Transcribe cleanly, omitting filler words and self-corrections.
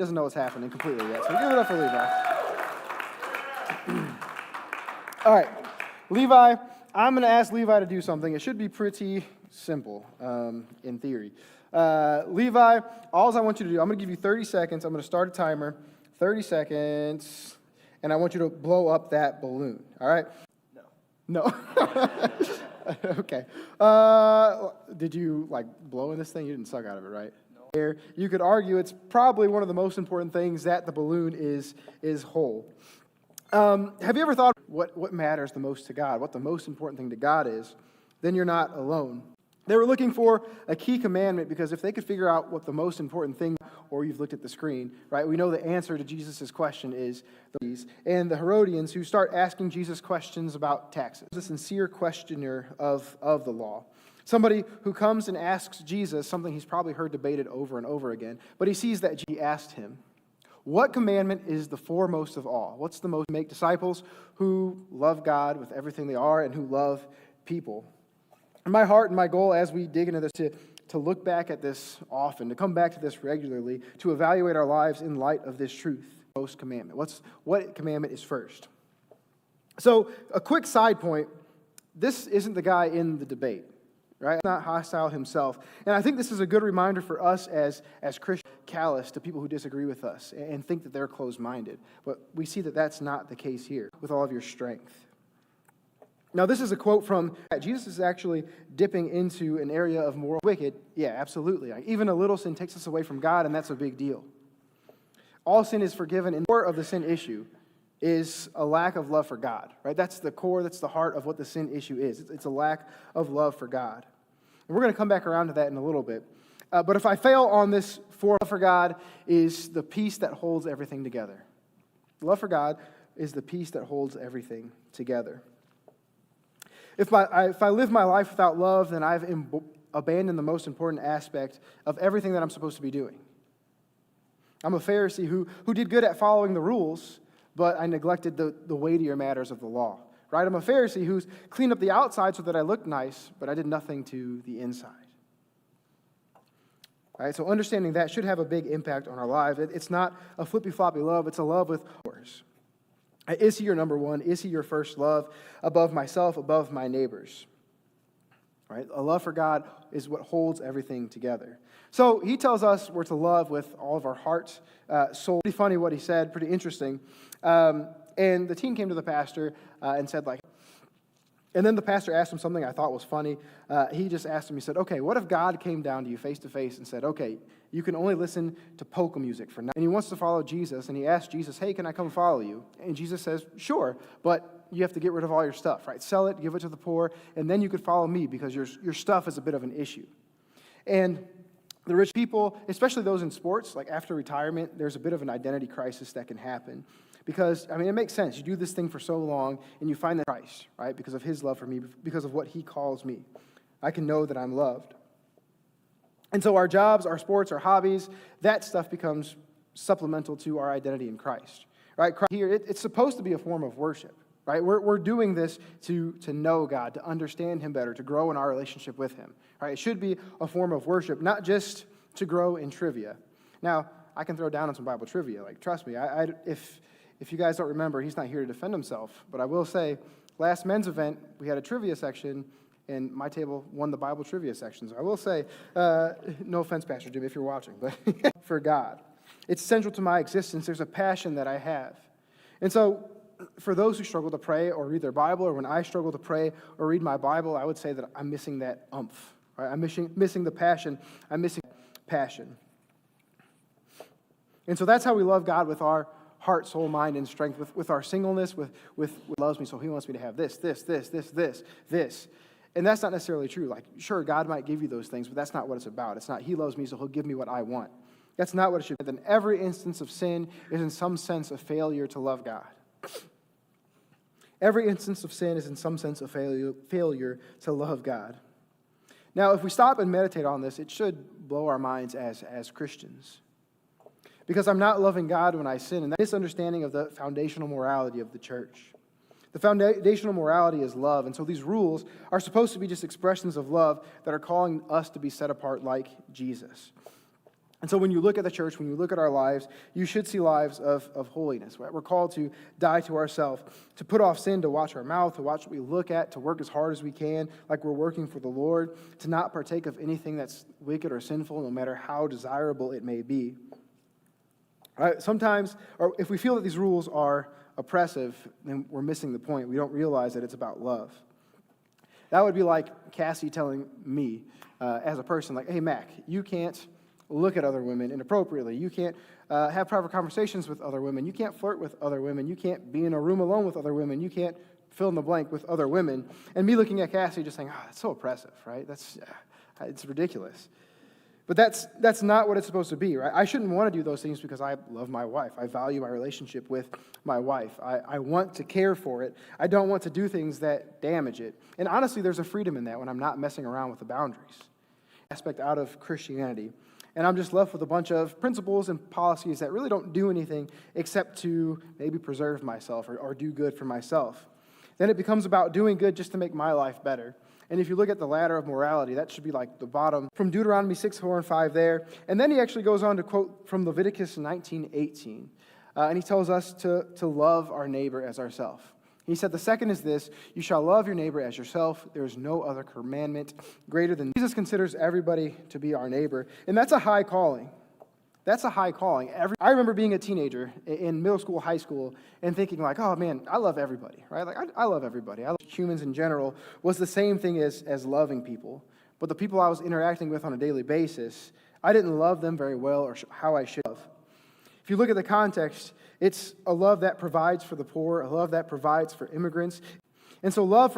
doesn't know what's happening completely yet. So give it up for Levi. All right, Levi, I'm going to ask Levi to do something. It should be pretty simple in theory. Levi, all I want you to do, I'm going to give you 30 seconds. I'm going to start a timer, 30 seconds, and I want you to blow up that balloon, all right? No. Okay. Did you, blow in this thing? You didn't suck out of it, right? No. You could argue it's probably one of the most important things that the balloon is whole. Have you ever thought what matters the most to God, what the most important thing to God is? Then you're not alone. They were looking for a key commandment because if they could figure out what the most important thing, or you've looked at the screen, right? We know the answer to Jesus' question is these. And the Herodians who start asking Jesus questions about taxes. A sincere questioner of the law. Somebody who comes and asks Jesus something he's probably heard debated over and over again, but he sees that he asked him, what commandment is the foremost of all? What's the most? Make disciples who love God with everything they are and who love people. And my heart and my goal as we dig into this to look back at this often, to come back to this regularly, to evaluate our lives in light of this truth. Most commandment. What commandment is first? So a quick side point, this isn't the guy in the debate, right? He's not hostile himself. And I think this is a good reminder for us as Christians, callous to people who disagree with us and think that they're closed-minded. But we see that that's not the case here with all of your strength. Now, this is a quote from, Jesus is actually dipping into an area of moral wicked. Yeah, absolutely. Even a little sin takes us away from God, and that's a big deal. All sin is forgiven, and the core of the sin issue is a lack of love for God, right? That's the core, that's the heart of what the sin issue is. It's a lack of love for God. And we're going to come back around to that in a little bit. But if I fail on this, love for God is the peace that holds everything together. Love for God is the peace that holds everything together. If I live my life without love, then I've abandoned the most important aspect of everything that I'm supposed to be doing. I'm a Pharisee who did good at following the rules, but I neglected the weightier matters of the law. Right? I'm a Pharisee who's cleaned up the outside so that I looked nice, but I did nothing to the inside. Right? So understanding that should have a big impact on our lives. It's not a flippy-floppy love, it's a love with yours. Is he your number one? Is he your first love above myself, above my neighbors? Right? A love for God is what holds everything together. So he tells us we're to love with all of our heart, soul. Pretty funny what he said, pretty interesting. And the teen came to the pastor and said, and then the pastor asked him something I thought was funny. He just asked him, he said, okay, what if God came down to you face to face and said, okay, you can only listen to polka music for now. And he wants to follow Jesus, and he asked Jesus, hey, can I come follow you? And Jesus says, sure, but you have to get rid of all your stuff, right? Sell it, give it to the poor, and then you could follow me because your stuff is a bit of an issue. And the rich people, especially those in sports, after retirement, there's a bit of an identity crisis that can happen. Because, it makes sense. You do this thing for so long, and you find that Christ, right? Because of his love for me, because of what he calls me. I can know that I'm loved. And so our jobs, our sports, our hobbies, that stuff becomes supplemental to our identity in Christ, right? Here, it's supposed to be a form of worship, right? We're doing this to know God, to understand him better, to grow in our relationship with him, right? It should be a form of worship, not just to grow in trivia. Now, I can throw down on some Bible trivia. Trust me, if you guys don't remember, he's not here to defend himself. But I will say, last men's event, we had a trivia section, and my table won the Bible trivia section. So I will say, no offense, Pastor Jim, if you're watching, but for God. It's central to my existence. There's a passion that I have. And so for those who struggle to pray or read their Bible, or when I struggle to pray or read my Bible, I would say that I'm missing that umph. Right? I'm missing the passion. I'm missing passion. And so that's how we love God, with our heart, soul, mind, and strength, with our singleness, with loves me, so he wants me to have this. And that's not necessarily true. Sure, God might give you those things, but that's not what it's about. It's not he loves me, so he'll give me what I want. That's not what it should be. Then every instance of sin is in some sense a failure to love God. Every instance of sin is in some sense a failure to love God. Now, if we stop and meditate on this, it should blow our minds as Christians. Because I'm not loving God when I sin, and that misunderstanding of the foundational morality of the church. The foundational morality is love, and so these rules are supposed to be just expressions of love that are calling us to be set apart like Jesus. And so when you look at the church, when you look at our lives, you should see lives of holiness. Right? We're called to die to ourselves, to put off sin, to watch our mouth, to watch what we look at, to work as hard as we can, like we're working for the Lord, to not partake of anything that's wicked or sinful, no matter how desirable it may be. Right? Sometimes, or if we feel that these rules are oppressive, then we're missing the point. We don't realize that it's about love. That would be like Cassie telling me as a person, like, hey, Mac, you can't look at other women inappropriately. You can't have private conversations with other women. You can't flirt with other women. You can't be in a room alone with other women. You can't fill in the blank with other women. And me looking at Cassie just saying, that's so oppressive, right? It's ridiculous. But that's not what it's supposed to be, right? I shouldn't want to do those things because I love my wife. I value my relationship with my wife. I want to care for it. I don't want to do things that damage it. And honestly, there's a freedom in that when I'm not messing around with the boundaries. Aspect out of Christianity. And I'm just left with a bunch of principles and policies that really don't do anything except to maybe preserve myself or do good for myself. Then it becomes about doing good just to make my life better. And if you look at the ladder of morality, that should be like the bottom from Deuteronomy 6, 4, and 5 there. And then he actually goes on to quote from Leviticus 19:18. And he tells us to love our neighbor as ourselves. He said, the second is this, you shall love your neighbor as yourself. There is no other commandment greater than Jesus considers everybody to be our neighbor. And that's a high calling. That's a high calling. I remember being a teenager in middle school, high school, and thinking like, oh man, I love everybody, right? Like I love everybody. I love humans in general was the same thing as loving people. But the people I was interacting with on a daily basis, I didn't love them very well or how I should have. If you look at the context, it's a love that provides for the poor, a love that provides for immigrants. And so love